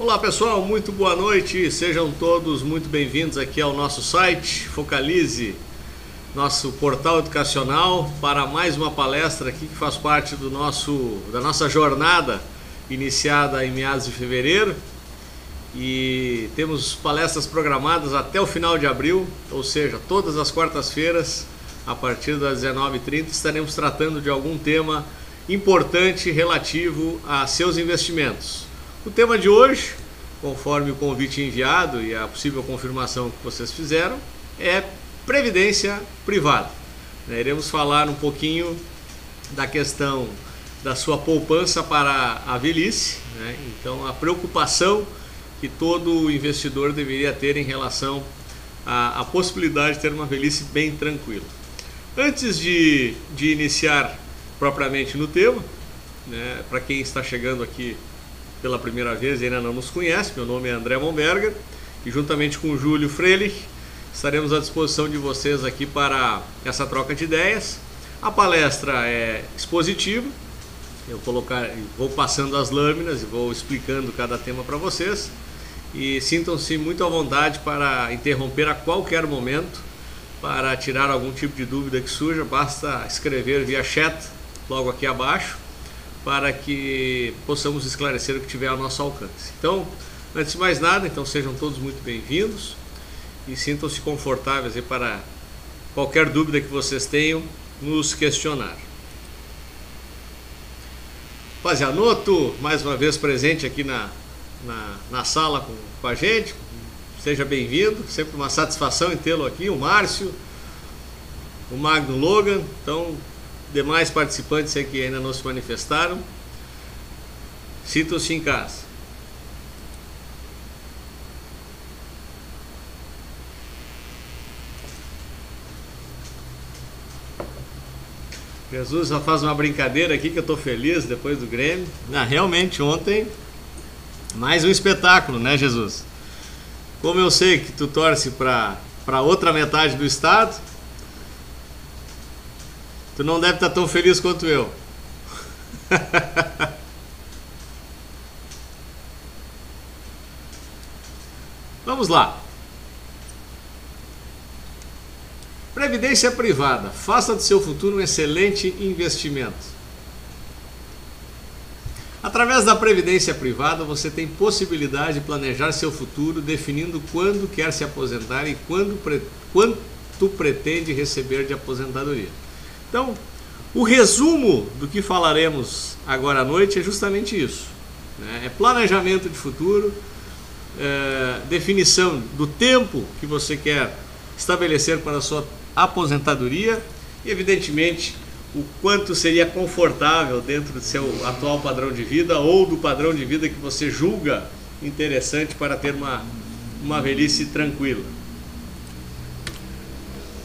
Olá pessoal, muito boa noite, sejam todos muito bem-vindos aqui ao nosso site Focalize, nosso portal educacional, para mais uma palestra aqui que faz parte da nossa jornada iniciada em meados de fevereiro, e temos palestras programadas até o final de abril, ou seja, todas as quartas-feiras a partir das 19h30 estaremos tratando de algum tema importante relativo a seus investimentos. O tema de hoje, conforme o convite enviado e a possível confirmação que vocês fizeram, é previdência privada. Iremos falar um pouquinho da questão da sua poupança para a velhice, então a preocupação que todo investidor deveria ter em relação à possibilidade de ter uma velhice bem tranquila. Antes de iniciar propriamente no tema, para quem está chegando aqui pela primeira vez e ainda não nos conhece, meu nome é André Momberger e juntamente com o Júlio Freilich estaremos à disposição de vocês aqui para essa troca de ideias. A palestra é expositiva, eu vou passando as lâminas e vou explicando cada tema para vocês, e sintam-se muito à vontade para interromper a qualquer momento, para tirar algum tipo de dúvida que surja, basta escrever via chat logo aqui abaixo, para que possamos esclarecer o que tiver ao nosso alcance. Então, antes de mais nada, sejam todos muito bem-vindos e sintam-se confortáveis aí para qualquer dúvida que vocês tenham nos questionar. Pazianotto, mais uma vez presente aqui na sala com a gente, seja bem-vindo, sempre uma satisfação em tê-lo aqui, o Márcio, o Magno Logan, então demais participantes aí que ainda não se manifestaram, sintam-se em casa. Jesus só faz uma brincadeira aqui que eu estou feliz depois do Grêmio. Realmente ontem, mais um espetáculo, né, Jesus? Como eu sei que tu torce para outra metade do estado, tu não deve estar tão feliz quanto eu. Vamos lá. Previdência privada. Faça do seu futuro um excelente investimento. Através da previdência privada, você tem possibilidade de planejar seu futuro, definindo quando quer se aposentar e quanto pretende receber de aposentadoria. Então, o resumo do que falaremos agora à noite é justamente isso. É planejamento de futuro, definição do tempo que você quer estabelecer para a sua aposentadoria e, evidentemente, o quanto seria confortável dentro do seu atual padrão de vida ou do padrão de vida que você julga interessante para ter uma velhice tranquila.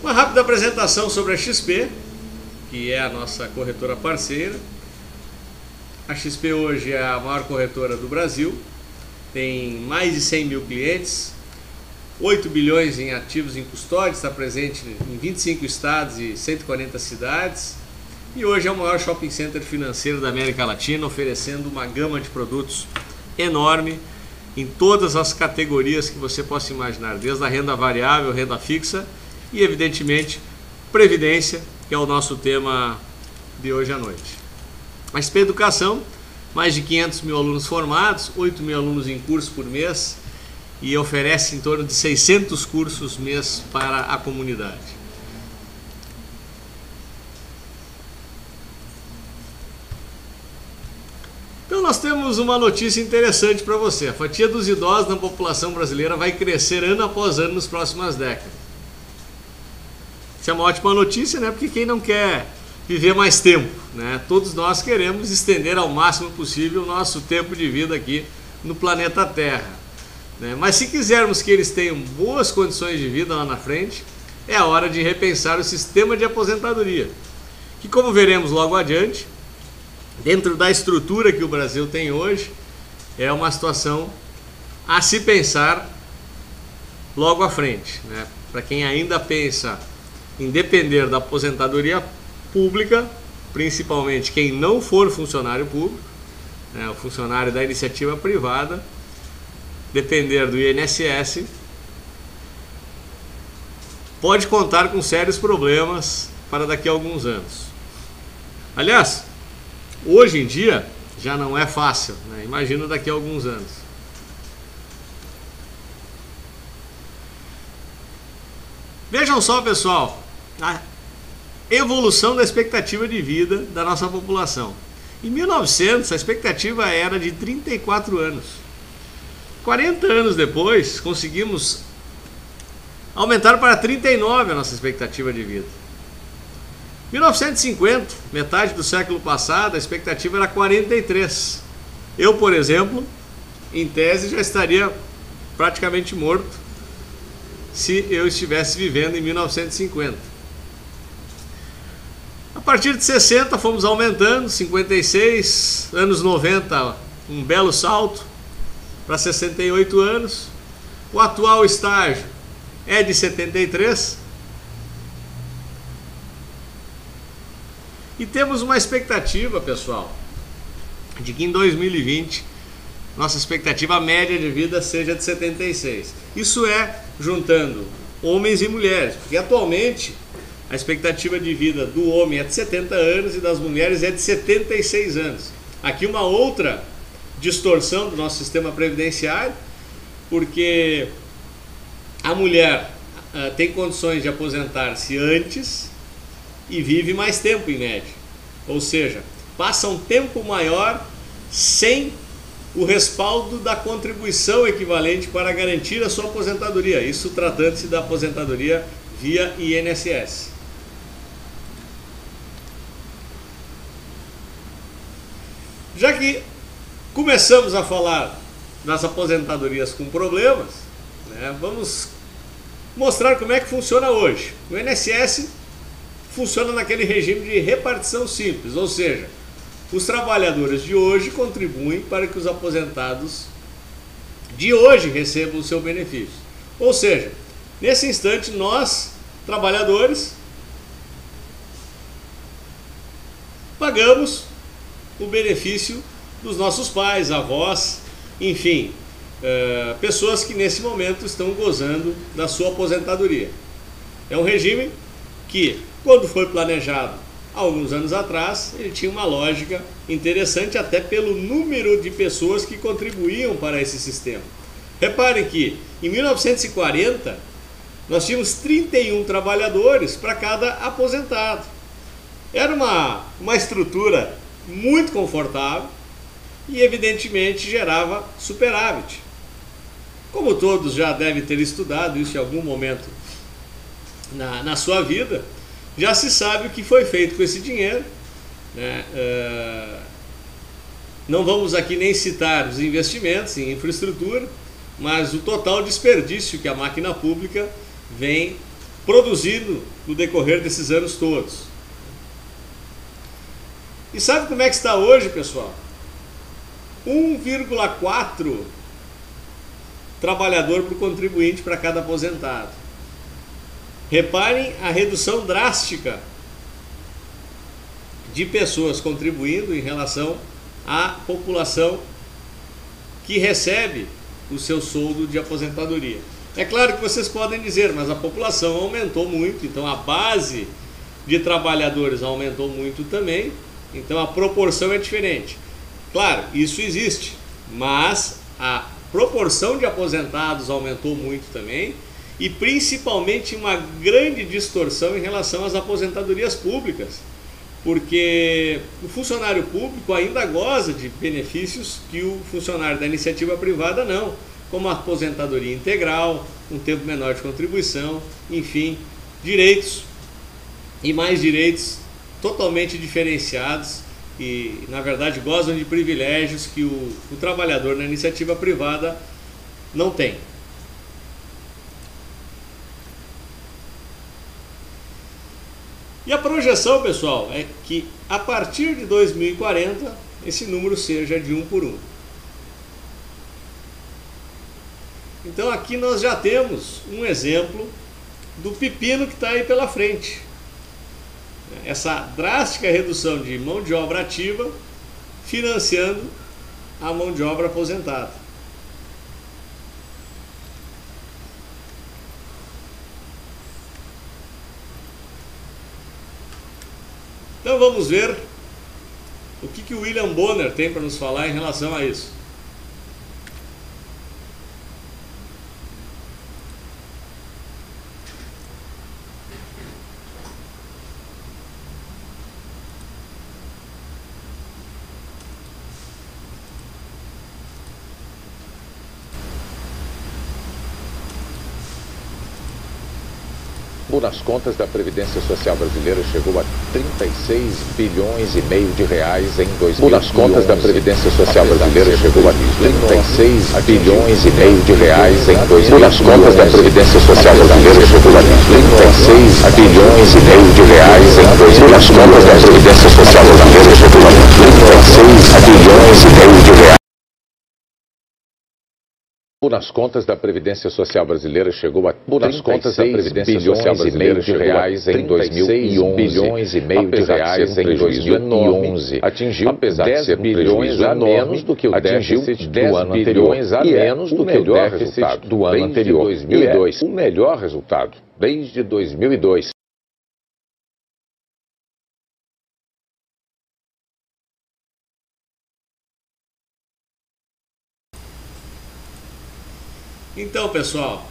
Uma rápida apresentação sobre a XP, que é a nossa corretora parceira. A XP hoje é a maior corretora do Brasil, tem mais de 100 mil clientes, 8 bilhões em ativos em custódia, está presente em 25 estados e 140 cidades, e hoje é o maior shopping center financeiro da América Latina, oferecendo uma gama de produtos enorme em todas as categorias que você possa imaginar, desde a renda variável, renda fixa e, evidentemente, previdência, que é o nosso tema de hoje à noite. A XP Educação, mais de 500 mil alunos formados, 8 mil alunos em curso por mês, e oferece em torno de 600 cursos mês para a comunidade. Então nós temos uma notícia interessante para você. A fatia dos idosos na população brasileira vai crescer ano após ano nas próximas décadas. Isso é uma ótima notícia, porque quem não quer viver mais tempo, Todos nós queremos estender ao máximo possível o nosso tempo de vida aqui no planeta Terra. Mas se quisermos que eles tenham boas condições de vida lá na frente, é a hora de repensar o sistema de aposentadoria, que, como veremos logo adiante, dentro da estrutura que o Brasil tem hoje, é uma situação a se pensar logo à frente. Para quem ainda pensa em depender da aposentadoria pública, principalmente quem não for funcionário público, o funcionário da iniciativa privada, depender do INSS, pode contar com sérios problemas para daqui a alguns anos. Aliás, hoje em dia já não é fácil, né? Imagina daqui a alguns anos. Vejam só, pessoal, a evolução da expectativa de vida da nossa população. Em 1900, a expectativa era de 34 anos. 40 anos depois, conseguimos aumentar para 39 a nossa expectativa de vida. 1950, metade do século passado, a expectativa era 43. Eu, por exemplo, em tese, já estaria praticamente morto se eu estivesse vivendo em 1950. A partir de 60 fomos aumentando, 56, anos 90, um belo salto para 68 anos. O atual estágio é de 73. E temos uma expectativa, pessoal, de que em 2020 nossa expectativa média de vida seja de 76. Isso é juntando homens e mulheres, porque atualmente a expectativa de vida do homem é de 70 anos e das mulheres é de 76 anos. Aqui uma outra distorção do nosso sistema previdenciário, porque a mulher tem condições de aposentar-se antes e vive mais tempo em média. Ou seja, passa um tempo maior sem o respaldo da contribuição equivalente para garantir a sua aposentadoria. Isso tratando-se da aposentadoria via INSS. Já que começamos a falar das aposentadorias com problemas, né, vamos mostrar como é que funciona hoje. O INSS funciona naquele regime de repartição simples, ou seja, os trabalhadores de hoje contribuem para que os aposentados de hoje recebam o seu benefício. Ou seja, nesse instante nós, trabalhadores, pagamos o benefício dos nossos pais, avós, enfim, pessoas que nesse momento estão gozando da sua aposentadoria. É um regime que, quando foi planejado há alguns anos atrás, ele tinha uma lógica interessante até pelo número de pessoas que contribuíam para esse sistema. Reparem que em 1940 nós tínhamos 31 trabalhadores para cada aposentado. Era uma estrutura muito confortável e evidentemente gerava superávit. Como todos já devem ter estudado isso em algum momento na sua vida, já se sabe o que foi feito com esse dinheiro, né? Não vamos aqui nem citar os investimentos em infraestrutura, mas o total desperdício que a máquina pública vem produzindo no decorrer desses anos todos. E sabe como é que está hoje, pessoal? 1,4 trabalhador por contribuinte para cada aposentado. Reparem a redução drástica de pessoas contribuindo em relação à população que recebe o seu soldo de aposentadoria. É claro que vocês podem dizer, mas a população aumentou muito, então a base de trabalhadores aumentou muito também, então a proporção é diferente. Claro, isso existe, mas a proporção de aposentados aumentou muito também, e principalmente uma grande distorção em relação às aposentadorias públicas, porque o funcionário público ainda goza de benefícios que o funcionário da iniciativa privada não, como a aposentadoria integral, um tempo menor de contribuição, enfim, direitos e mais direitos totalmente diferenciados e, na verdade, gozam de privilégios que o trabalhador na iniciativa privada não tem. E a projeção, pessoal, é que a partir de 2040 esse número seja de 1 por 1. Então aqui nós já temos um exemplo do pepino que está aí pela frente. Essa drástica redução de mão de obra ativa financiando a mão de obra aposentada. Então vamos ver o que o William Bonner tem para nos falar em relação a isso. Nas contas da Previdência Social brasileira chegou a 36 bilhões e meio de reais em 2011. Nas contas da Previdência Social brasileira chegou a 36 bilhões e meio de reais em 2011. Nas contas da Previdência Social brasileira chegou a 36 bilhões e meio de reais em 2011. Nas contas da Previdência Social brasileira chegou a 36 bilhões e meio de reais. Nas contas da Previdência Social brasileira chegou a 36 bilhões e meio de reais em 2011, bilhões e meio de reais em 2011, atingiu 10 bilhões a menos do que o déficit do ano anterior, e menos do que o déficit do ano anterior, 2002, o melhor resultado desde 2002. Então, pessoal,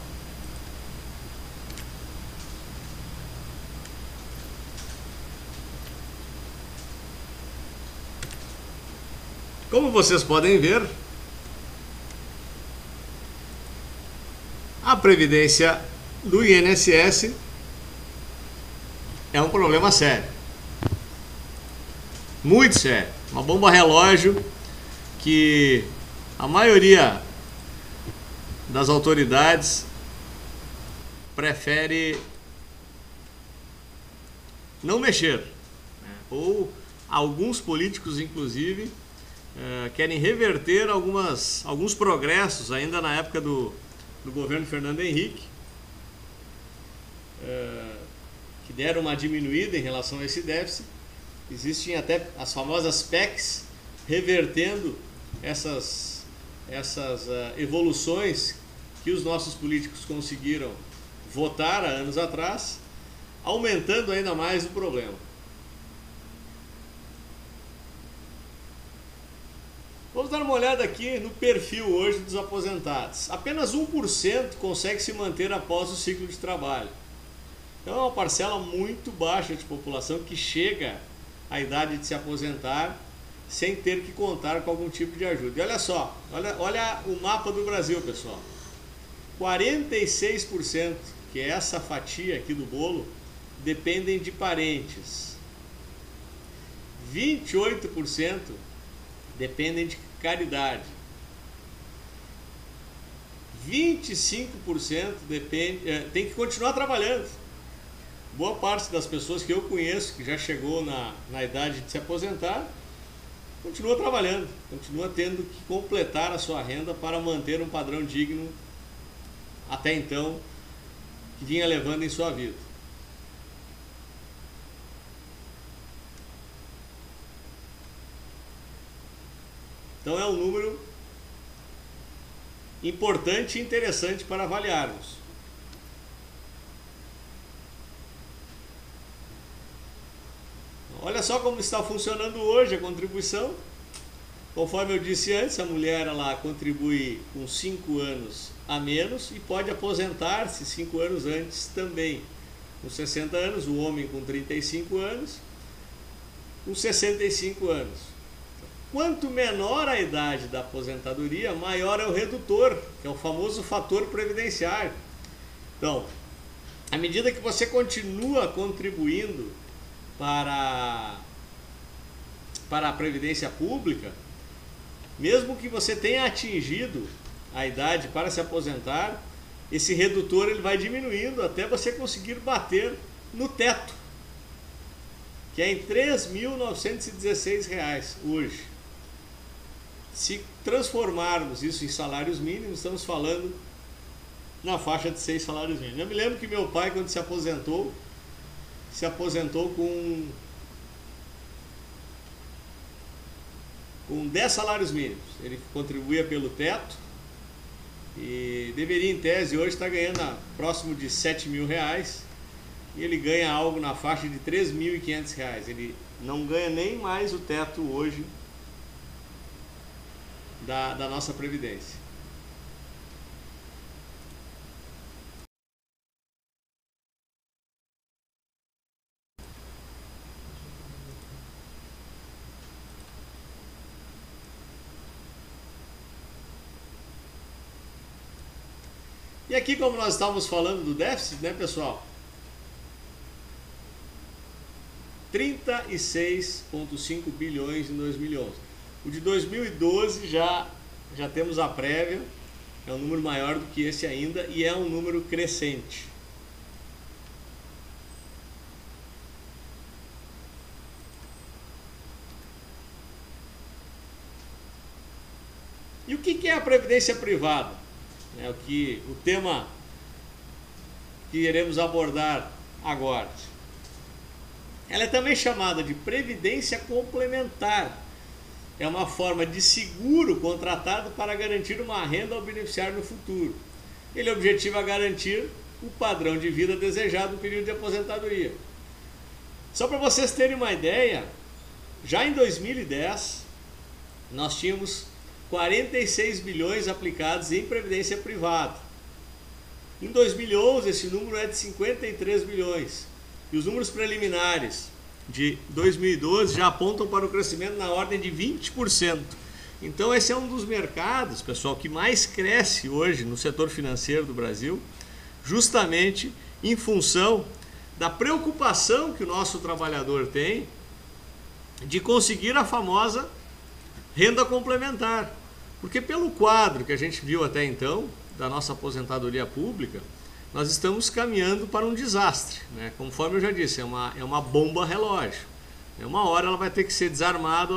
como vocês podem ver, a previdência do INSS é um problema sério, muito sério, uma bomba relógio que a maioria das autoridades prefere não mexer, né? Ou alguns políticos, inclusive, querem reverter alguns progressos ainda na época do governo Fernando Henrique, que deram uma diminuída em relação a esse déficit. Existem até as famosas PECs revertendo essas evoluções que os nossos políticos conseguiram votar há anos atrás, aumentando ainda mais o problema. Vamos dar uma olhada aqui no perfil hoje dos aposentados. Apenas 1% consegue se manter após o ciclo de trabalho. Então é uma parcela muito baixa de população que chega à idade de se aposentar sem ter que contar com algum tipo de ajuda. E olha só, olha o mapa do Brasil, pessoal. 46%, que é essa fatia aqui do bolo, dependem de parentes. 28% dependem de caridade. 25% tem que continuar trabalhando. Boa parte das pessoas que eu conheço, que já chegou na idade de se aposentar, continua trabalhando, continua tendo que completar a sua renda para manter um padrão digno até então que vinha levando em sua vida. Então é um número importante e interessante para avaliarmos. Olha só como está funcionando hoje a contribuição. Conforme eu disse antes, a mulher ela contribui com 5 anos a menos e pode aposentar-se 5 anos antes também. Com 60 anos, o homem com 35 anos, com 65 anos. Quanto menor a idade da aposentadoria, maior é o redutor, que é o famoso fator previdenciário. Então, à medida que você continua contribuindo para a Previdência Pública, mesmo que você tenha atingido a idade para se aposentar, esse redutor ele vai diminuindo até você conseguir bater no teto, que é em R$ 3.916 hoje. Se transformarmos isso em salários mínimos, estamos falando na faixa de 6 salários mínimos. Eu me lembro que meu pai, quando se aposentou com 10 salários mínimos. Ele contribuía pelo teto e deveria, em tese, hoje estar ganhando próximo de R$ 7.000. e ele ganha algo na faixa de R$ 3.500. Ele não ganha nem mais o teto hoje da nossa Previdência. E aqui, como nós estávamos falando do déficit, né, pessoal? 36,5 bilhões em 2011. O de 2012 já temos a prévia, é um número maior do que esse ainda e é um número crescente. E o que é a previdência privada? É o tema que iremos abordar agora. Ela é também chamada de previdência complementar. É uma forma de seguro contratado para garantir uma renda ao beneficiário no futuro. Ele objetiva garantir o padrão de vida desejado no período de aposentadoria. Só para vocês terem uma ideia, já em 2010 nós tínhamos 46 bilhões aplicados em previdência privada. Em 2011 esse número é de 53 bilhões. E os números preliminares de 2012 já apontam para o crescimento na ordem de 20%. Então esse é um dos mercados, pessoal, que mais cresce hoje no setor financeiro do Brasil, justamente em função da preocupação que o nosso trabalhador tem de conseguir a famosa renda complementar. Porque pelo quadro que a gente viu até então, da nossa aposentadoria pública, nós estamos caminhando para um desastre, né? Conforme eu já disse, é uma bomba relógio. Uma hora ela vai ter que ser desarmada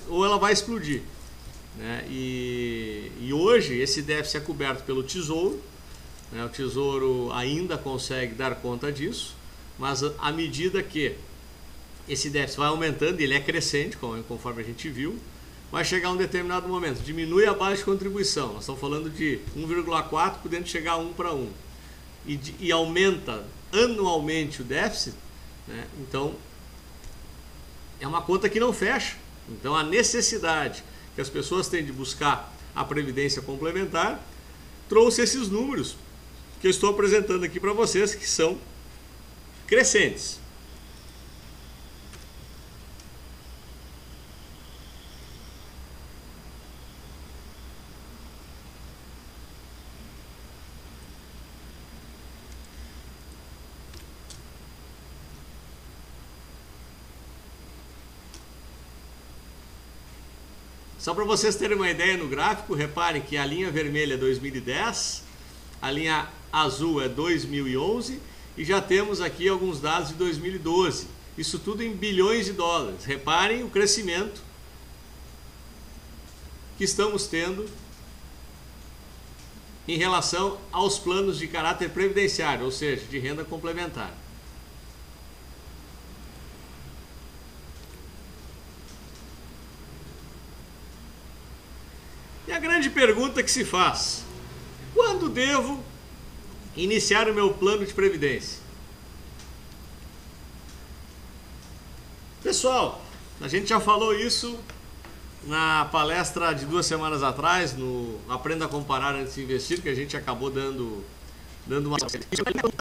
ou ela vai explodir, né? E hoje esse déficit é coberto pelo Tesouro, né? O Tesouro ainda consegue dar conta disso, mas à medida que esse déficit vai aumentando, ele é crescente, conforme a gente viu, vai chegar um determinado momento, diminui a base de contribuição, nós estamos falando de 1,4 podendo chegar a 1 para 1, e aumenta anualmente o déficit, né? Então é uma conta que não fecha. Então a necessidade que as pessoas têm de buscar a previdência complementar trouxe esses números que eu estou apresentando aqui para vocês, que são crescentes. Só para vocês terem uma ideia no gráfico, reparem que a linha vermelha é 2010, a linha azul é 2011 e já temos aqui alguns dados de 2012. Isso tudo em bilhões de dólares. Reparem o crescimento que estamos tendo em relação aos planos de caráter previdenciário, ou seja, de renda complementar. E a grande pergunta que se faz: quando devo iniciar o meu plano de previdência? Pessoal, a gente já falou isso na palestra de 2 semanas atrás, no Aprenda a Comparar Antes de Investir, que a gente acabou dando uma...